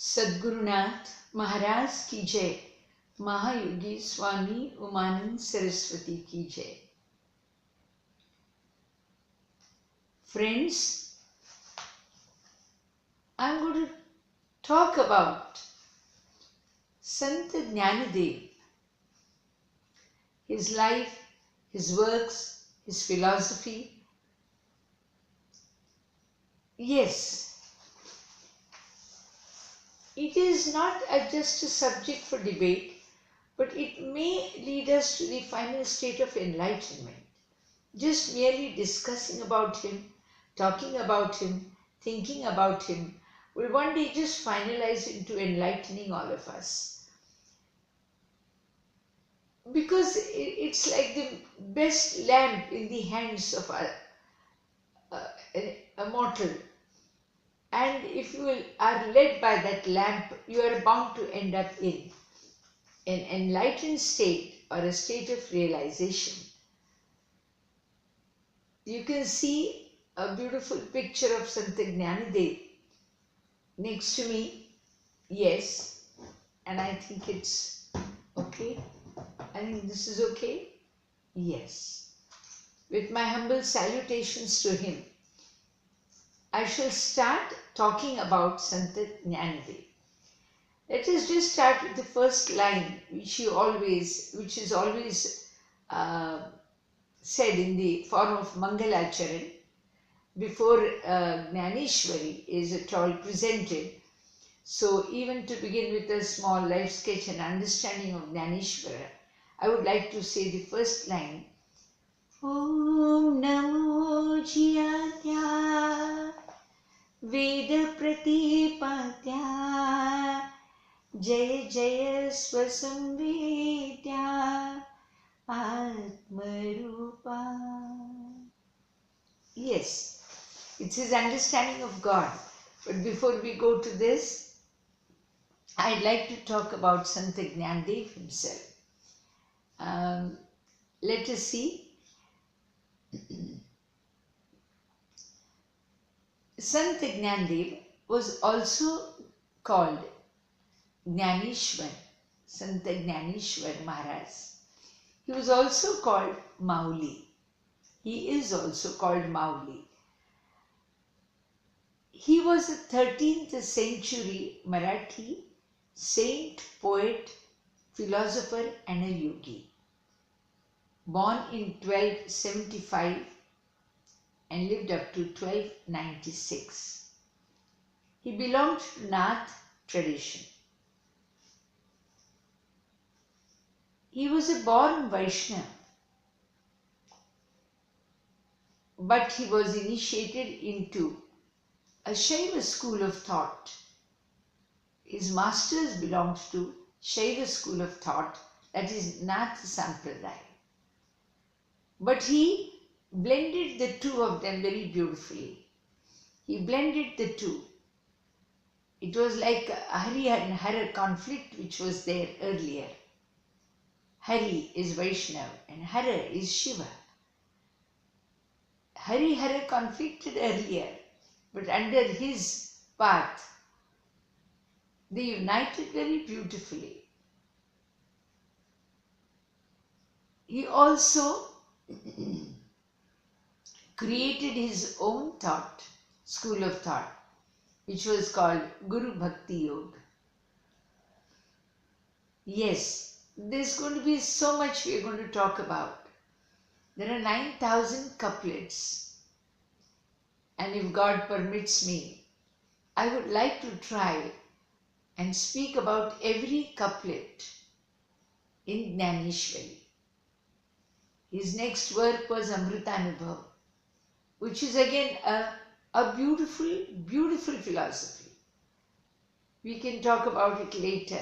सद्गुरुनाथ महाराज की जय। महायोगी स्वामी उमानंद सरस्वती की जय। Friends, I'm going to talk about Sant Jnanadev, his life, his works, his philosophy. Yes, it is not just a subject for debate, but it may lead us to the final state of enlightenment. Just merely discussing about him, talking about him, thinking about him will one day just finalize into enlightening all of us. Because it's like the best lamp in the hands of a mortal. And if you are led by that lamp, you are bound to end up in an enlightened state or a state of realization. You can see a beautiful picture of Sant Jnanadev next to me. Yes, and I think it's okay. I think this is okay. Yes. With my humble salutations to him, I shall start talking about Sant Jnanadev. Let us just start with the first line, which is always said in the form of Mangalacharan before Dnyaneshwary is at all presented. So even to begin with a small life sketch and understanding of Dnyaneshwara, I would like to say the first line, Om Namo Jiyatya Veda Pratipatya Jaya Jaya Swasamvedya Atmarupa. Yes, it's his understanding of God. But before we go to this, I'd like to talk about Sant Jnanadev himself. Let us see. Sant Jnanadev was also called Dnyaneshwara, Sant Dnyaneshwara Maharaj. He was also called Mauli. He is also called Mauli. He was a 13th century Marathi saint, poet, philosopher and a yogi. Born in 1275 and lived up to 1296. He belonged to Nath tradition. He was a born Vaishnava, but he was initiated into a Shaiva school of thought. His masters belonged to Shaiva school of thought, that is Nath Sampradaya. But he blended the two of them very beautifully. He blended the two. It was like a Hari and Hara conflict which was there earlier. Hari is Vaishnava and Hara is Shiva. Hari Hara conflicted earlier, but under his path, they united very beautifully. He also created his own thought, school of thought, which was called Guru Bhakti Yoga. Yes, there's going to be so much we are going to talk about. There are 9,000 couplets, and if God permits me, I would like to try and speak about every couplet in Dnyaneshwari. His next work was Amritanubhav, which is again a beautiful, beautiful philosophy. We can talk about it later.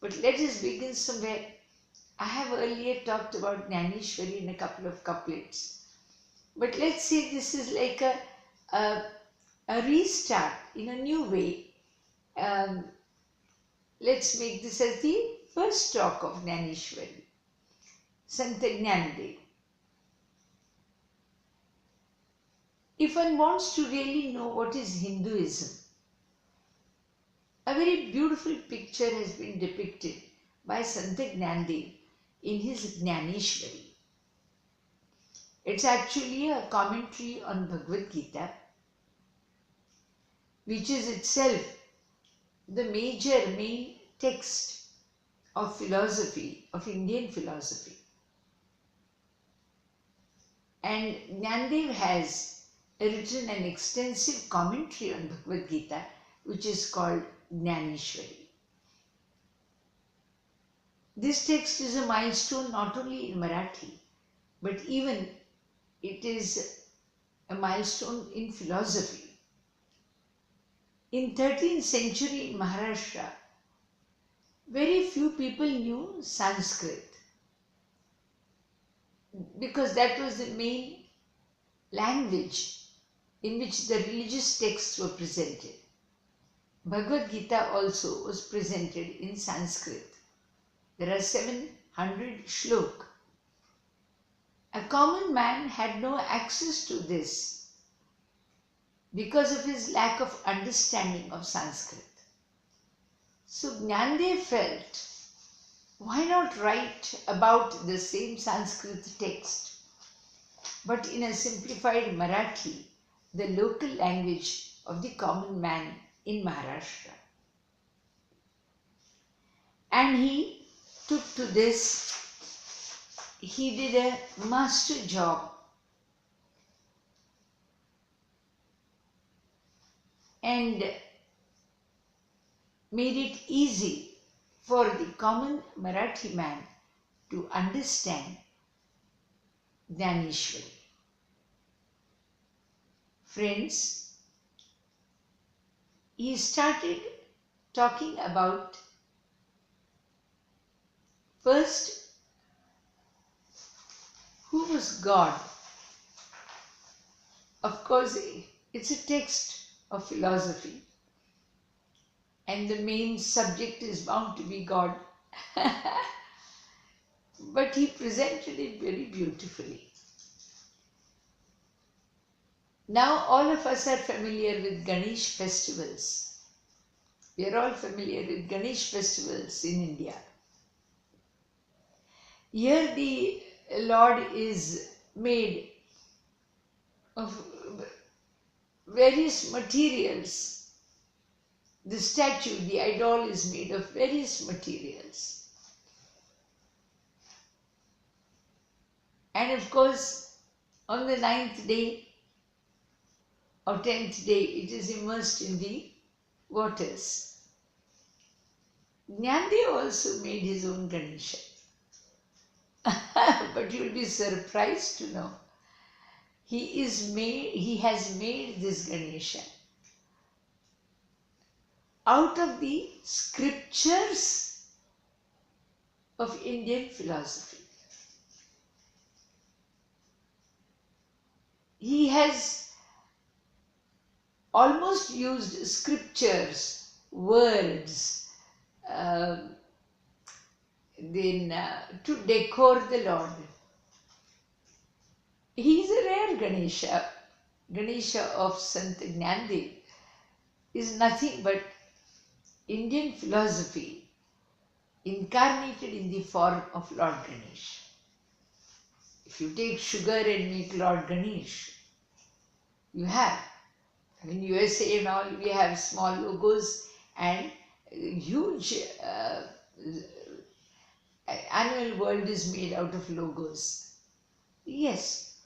But let us begin somewhere. I have earlier talked about Dnyaneshwari in a couple of couplets. But let's say this is like a restart in a new way. Let's make this as the first talk of Dnyaneshwari. Sant Jnanadev. If one wants to really know what is Hinduism, A very beautiful picture has been depicted by Sant Jnandev in his Dnyaneshwary. It's actually a commentary on Bhagavad Gita, which is itself the main text of philosophy, of Indian philosophy. And Jnandev has written an extensive commentary on Bhagavad Gita, which is called Dnyaneshwary. This text is a milestone not only in Marathi, but even it is a milestone in philosophy. In 13th century in Maharashtra, very few people knew Sanskrit because that was the main language in which the religious texts were presented. Bhagavad Gita also was presented in Sanskrit. There are 700 shlok. A common man had no access to this because of his lack of understanding of Sanskrit. So Jnandev felt, why not write about the same Sanskrit text, but in a simplified Marathi, the local language of the common man in Maharashtra. And he took to this, he did a master job. And made it easy for the common Marathi man to understand Dnyaneshwari. Friends, he started talking about first, who was God? Of course, it's a text of philosophy, and the main subject is bound to be God. But he presented it very beautifully. Now all of us are familiar with Ganesh festivals. We are all familiar with Ganesh festivals in India. Here the Lord is made of various materials. The statue, the idol, is made of various materials. And of course, on the 9th day or 10th day, it is immersed in the waters. Jnandev also made his own Ganesha. But you will be surprised to know, he has made this Ganesha out of the scriptures of Indian philosophy. He has almost used scriptures, words, to decor the Lord. He is a rare Ganesha. Ganesha of Sant Jnandev is nothing but Indian philosophy incarnated in the form of Lord Ganesh. If you take sugar and make Lord Ganesh, you have, in USA and all, we have small logos and huge animal world is made out of logos. Yes,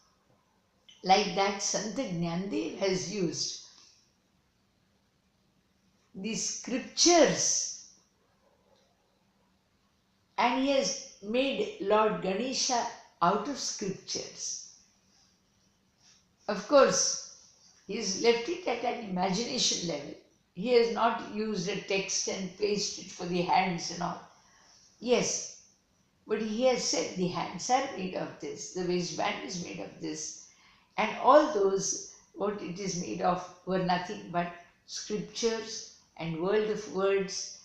like that Sant Jnandev has used the scriptures and he has made Lord Ganesha out of scriptures. Of course, he has left it at an imagination level. He has not used a text and placed it for the hands and all. Yes, but he has said the hands are made of this, the waistband is made of this, and all those, what it is made of, were nothing but scriptures and world of words,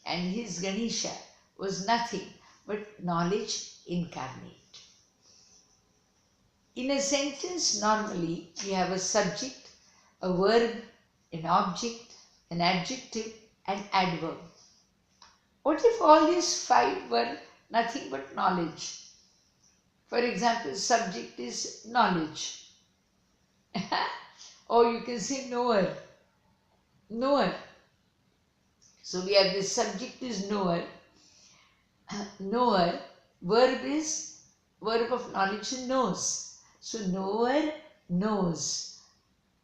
and his Ganesha was nothing but knowledge incarnate. In a sentence, normally we have a subject, a verb, an object, an adjective, an adverb. What if all these 5 were nothing but knowledge? For example, subject is knowledge. Or you can say knower. Knower. So we have the subject is knower. Knower. Verb is verb of knowledge, knows. So knower knows.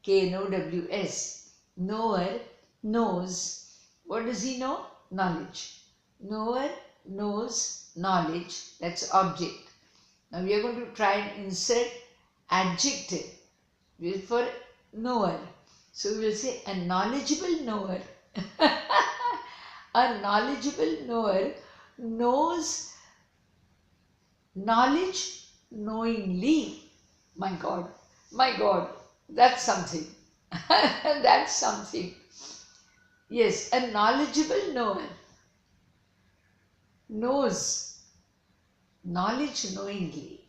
K-N-O-W-S. Knower knows. What does he know? Knowledge. Knower knows knowledge. That's object. Now we are going to try and insert adjective for knower. So we will say a knowledgeable knower. A knowledgeable knower knows knowledge knowingly. My God, that's something. That's something. Yes, a knowledgeable knower knows knowledge knowingly.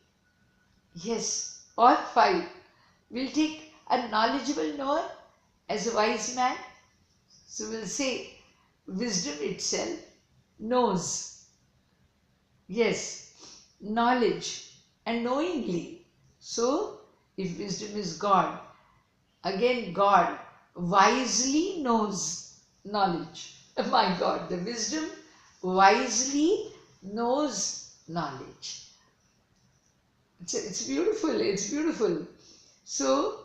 Yes, all 5. We'll take a knowledgeable knower as a wise man. So we'll say wisdom itself knows. Yes, knowledge and knowingly. So if wisdom is God, again God wisely knows knowledge. My God, the wisdom wisely knows knowledge. It's beautiful, it's beautiful. So,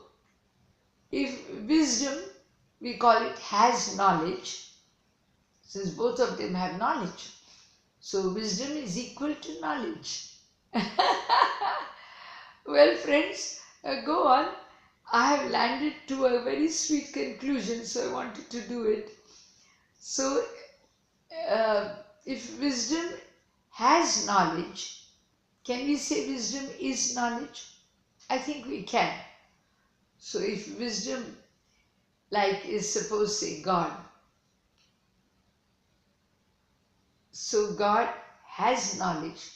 if wisdom, we call it has knowledge, since both of them have knowledge. So, wisdom is equal to knowledge. Well, friends, go on. I have landed to a very sweet conclusion, so I wanted to do it. So, if wisdom has knowledge, can we say wisdom is knowledge? I think we can. So if wisdom, like is supposed to say God, so God has knowledge.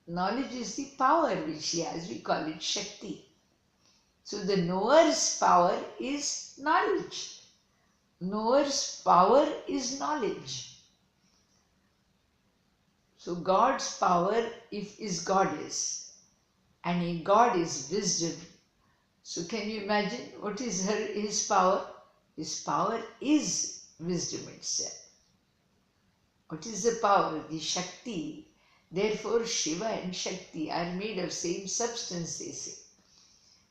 Knowledge is the power which he has. We call it Shakti. So the knower's power is knowledge. Knower's power is knowledge. So God's power is goddess, and a God is wisdom. So can you imagine what is his power? His power is wisdom itself. What is the power? The Shakti. Therefore Shiva and Shakti are made of same substance, they say.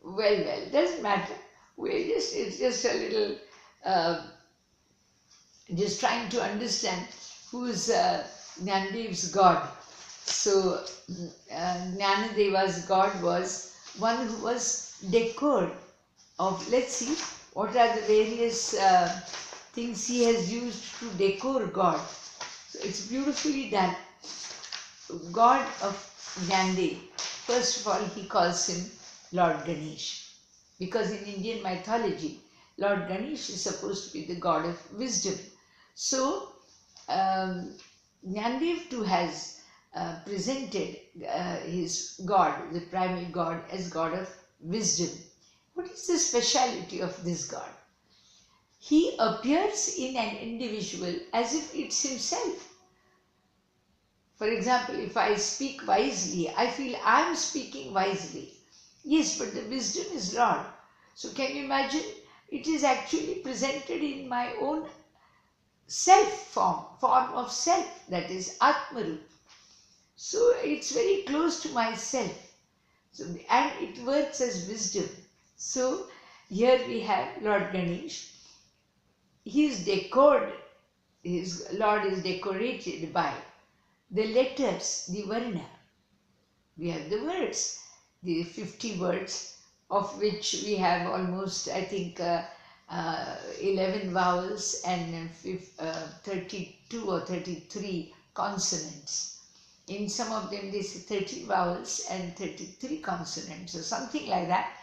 Well, doesn't matter. It's just a little, just trying to understand who's Jnanadev's God. So Jnanadeva's God was one who was decored of, let's see, what are the various things he has used to decore God. So it's beautifully done. God of Jnanadev, first of all he calls him Lord Ganesh, because in Indian mythology, Lord Ganesh is supposed to be the god of wisdom. So Jnanadev too has presented his God, the primal God, as God of wisdom. What is the speciality of this God? He appears in an individual as if it's himself. For example, if I speak wisely, I feel I am speaking wisely. Yes, but the wisdom is Lord. So can you imagine? It is actually presented in my own self form of self, that is Atmarup. So it's very close to myself. So, and it works as wisdom. So here we have Lord Ganesh. He is decored, his Lord is decorated by the letters, the Varna. We have the words, the 50 words, of which we have almost, I think, 11 vowels and 32 or 33 consonants. In some of them they say 30 vowels and 33 consonants or something like that.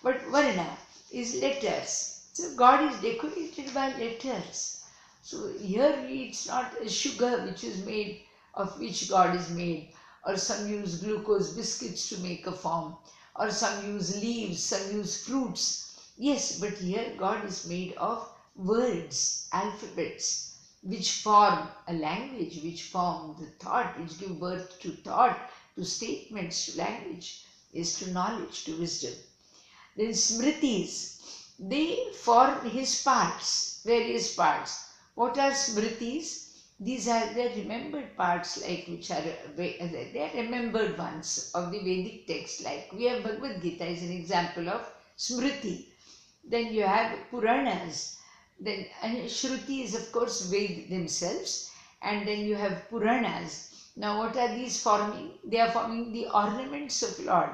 But Varna is letters. So God is decorated by letters. So here it's not a sugar which is made, of which God is made, or some use glucose biscuits to make a form, or some use leaves, some use fruits. Yes, but here God is made of words, alphabets. which form a language, which form the thought, which give birth to thought, to statements, to language, is to knowledge, to wisdom. Then smritis, they form his parts, various parts. What are smritis? These are the remembered parts, like which are they are remembered ones of the Vedic text. Like we have Bhagavad Gita is an example of smriti. Then you have Puranas. Then and Shruti is of course Ved themselves. And then you have Puranas. Now what are these forming? They are forming the ornaments of Lord.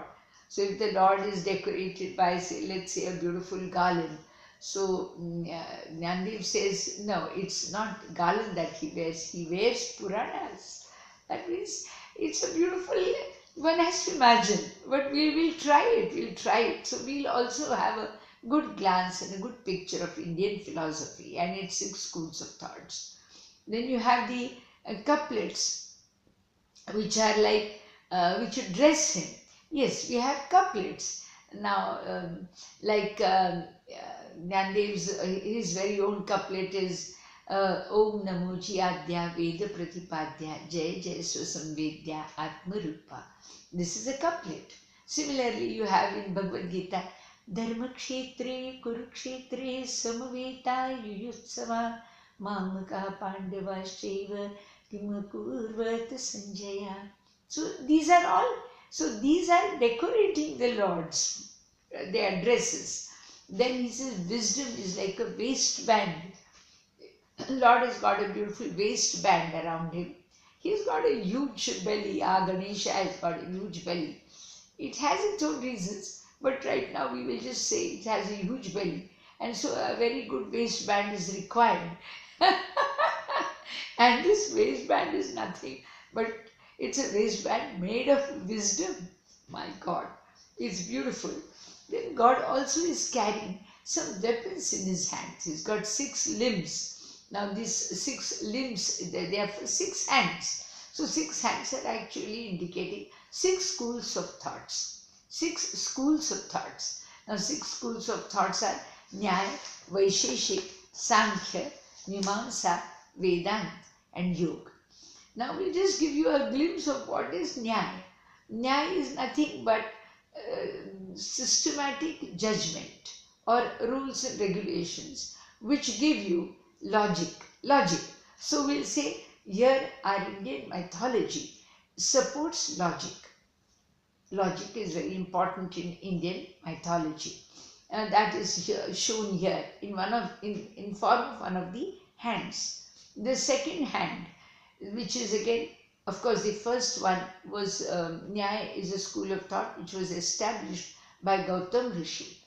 So if the Lord is decorated by, say, let's say, a beautiful garland, so Nyandev says, no, it's not garland that he wears Puranas. That means it's a beautiful, one has to imagine, but we will try it. So we'll also have a good glance and a good picture of Indian philosophy and its 6 schools of thoughts. Then you have the couplets, which are like, which address him. Yes, we have couplets. Now, Nyandev's, his very own couplet is Om Namo Jiyadya Veda Pratipadya Jai Jai Swasamvedya Atmarupa. This is a couplet. Similarly, you have in Bhagavad Gita Dharma Kshetre Kurukshetre Samaveta Yuyutsava Mamaka Pandavashcheva Kimakurvat Sanjaya. So these are decorating the Lord's, the addresses. Then he says wisdom is like a waistband. Lord has got a beautiful waistband around him. He's got a huge belly. Ganesha has got a huge belly. It has its own reasons, but right now we will just say it has a huge belly. And so a very good waistband is required. And this waistband is nothing but it's a waistband made of wisdom. My God, it's beautiful. Then God also is carrying some weapons in his hands. He's got 6 limbs. Now these 6 limbs, they are for 6 hands. So 6 hands are actually indicating 6 schools of thoughts. 6 schools of thoughts. Now 6 schools of thoughts are Nyaya, Vaisheshik, Sankhya, Mimamsa, Vedanta and Yoga. Now we'll just give you a glimpse of what is Nyaya. Nyaya is nothing but systematic judgment or rules and regulations which give you logic. So we'll say here our Indian mythology supports logic. Logic is very important in Indian mythology. And that is here, shown here in form of one of the hands. The second hand, which is again, of course, the first one was Nyaya is a school of thought which was established by Gautam Rishi.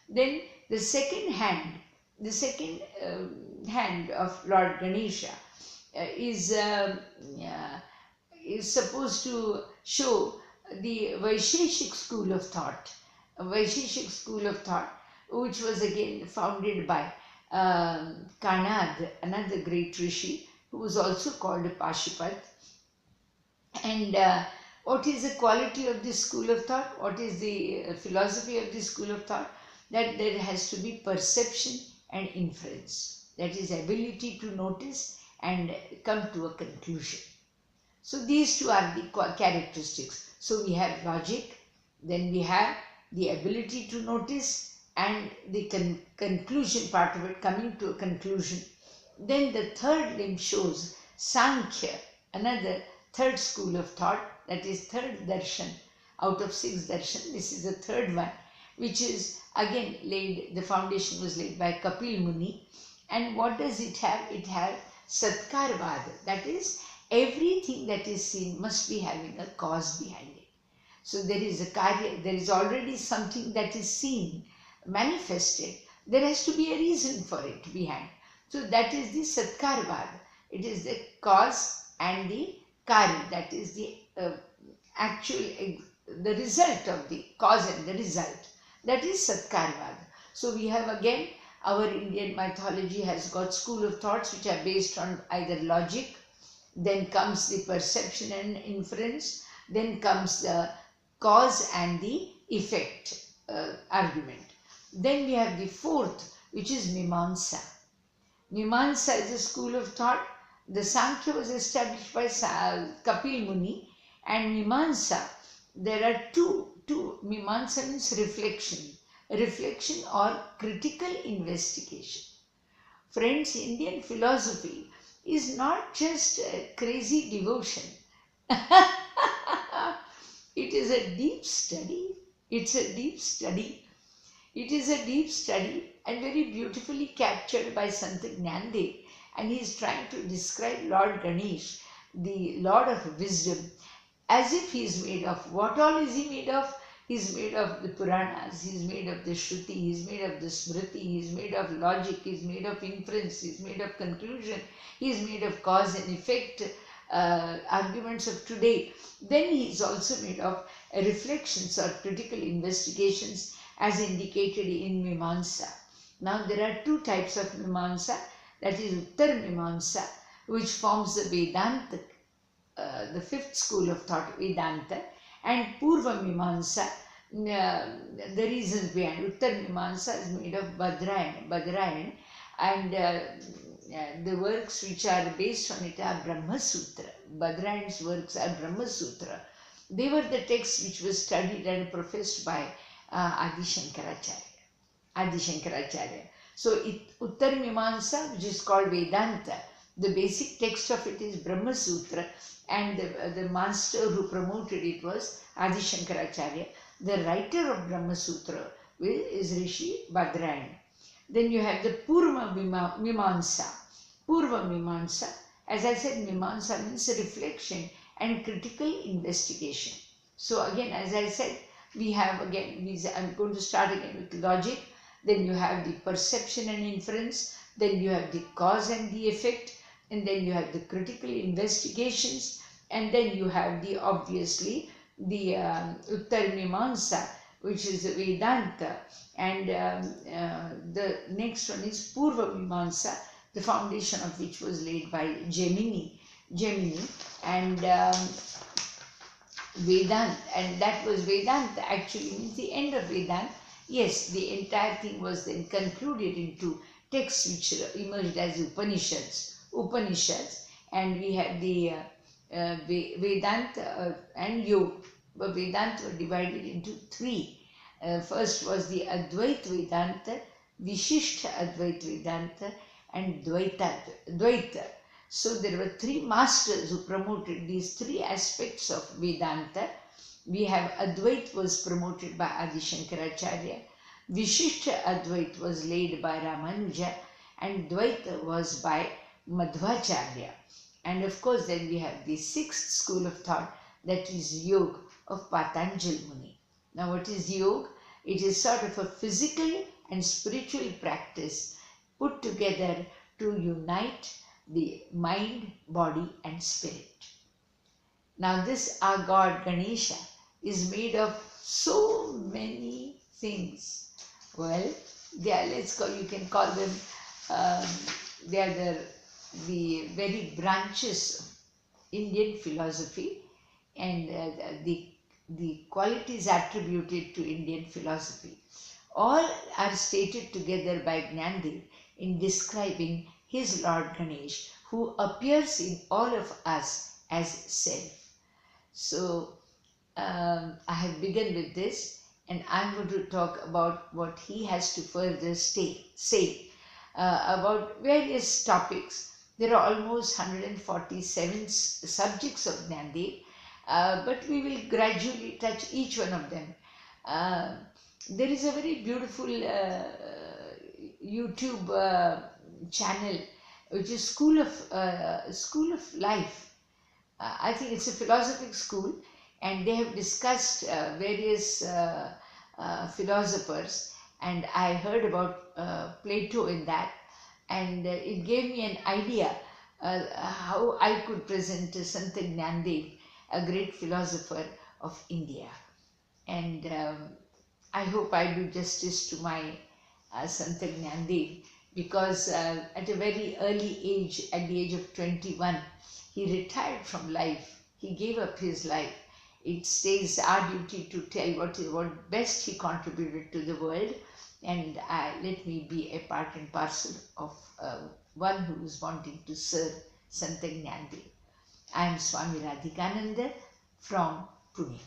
Then the second hand of Lord Ganesha is supposed to show the Vaisheshik school of thought. A Vaisheshik school of thought, which was again founded by Kanad, another great rishi, who was also called a Pashupat. And what is the quality of this school of thought? What is the philosophy of this school of thought? That there has to be perception and inference. That is ability to notice and come to a conclusion. So these two are the characteristics. So we have logic, then we have the ability to notice and the conclusion part of it, coming to a conclusion. Then the third limb shows Sankhya, another third school of thought, that is third darshan. Out of 6 darshan, this is the third one, which is again the foundation was laid by Kapil Muni. And what does it have? It has Satkarvada, that is everything that is seen must be having a cause behind it. So there is a karya, there is already something that is seen, manifested. There has to be a reason for it behind. So that is the Satkarvada. It is the cause and the karya, that is the the result of the cause and the result. That is Satkarvada. So we have again, our Indian mythology has got school of thoughts which are based on either logic, then comes the perception and inference, then comes the cause and the effect argument. Then we have the fourth, which is Mimamsa. Mimamsa is a school of thought. The Sankhya was established by Kapil Muni, and Mimamsa, there are two. Mimamsa means reflection or critical investigation. Friends, Indian philosophy is not just a crazy devotion. It is a deep study. It's a deep study. It is a deep study and very beautifully captured by Sant Jnandev, and he is trying to describe Lord Ganesh, the Lord of wisdom, as if he is made of. What all is he made of? He is made of the Puranas, he is made of the Shruti, he is made of the Smriti, he is made of logic, he is made of inference, he is made of conclusion, he is made of cause and effect, arguments of today. Then he is also made of reflections or critical investigations as indicated in Mimamsa. Now there are two types of Mimamsa, that is Uttar Mimamsa, which forms the Vedanta, the fifth school of thought, Vedanta, and Purva Mimamsa. The reasons behind Uttar Mimamsa is made of Badrayana, and the works which are based on it are Brahma Sutra. Badrayana's works are Brahma Sutra. They were the texts which were studied and professed by Adi Shankaracharya. So Uttar Mimamsa, which is called Vedanta, the basic text of it is Brahma Sutra, and the master who promoted it was Adi Shankaracharya. The writer of Brahma Sutra is Rishi Badrayana. Then you have the Purva Mimamsa. Purva Mimamsa, as I said, Mimamsa means reflection and critical investigation. So again, as I said, we have again, I'm going to start again with logic. Then you have the perception and inference. Then you have the cause and the effect. And then you have the critical investigations. And then you have the, obviously, the Uttar Mimamsa, which is Vedanta. And the next one is Purva Mimamsa, the foundation of which was laid by Gemini, and Vedanta, and that was Vedanta actually means the end of Vedanta. Yes, the entire thing was then concluded into texts which emerged as Upanishads, and we had the Vedanta and Yoga. But Vedanta were divided into three. First was the Advaita Vedanta, Vishishta Advaita Vedanta, and Dvaita. So there were three masters who promoted these three aspects of Vedanta. We have Advaita was promoted by Adi Shankaracharya, Vishishta Advaita was laid by Ramanuja, and Dvaita was by Madhvacharya. And of course then we have the sixth school of thought, that is Yoga of Patanjali Muni. Now what is Yoga? It is sort of a physical and spiritual practice put together to unite the mind, body and spirit. Now this our God Ganesha is made of so many things. Well, they are, you can call them, they are the very branches of Indian philosophy, and the qualities attributed to Indian philosophy. All are stated together by Jnandev in describing his Lord Ganesh, who appears in all of us as self. So I have begun with this, and I'm going to talk about what he has to further say about various topics. There are almost 147 subjects of Jnandev, but we will gradually touch each one of them. There is a very beautiful YouTube channel which is School of Life. I think it's a philosophical school, and they have discussed various philosophers, and I heard about Plato in that, and it gave me an idea how I could present Sant Jnandev, a great philosopher of India. And I hope I do justice to my Sant Jnandev, because at a very early age, at the age of 21, he retired from life. He gave up his life. It stays our duty to tell what best he contributed to the world, and let me be a part and parcel of one who is wanting to serve Sant Jnandev. I am Swami Radhikananda from Pune.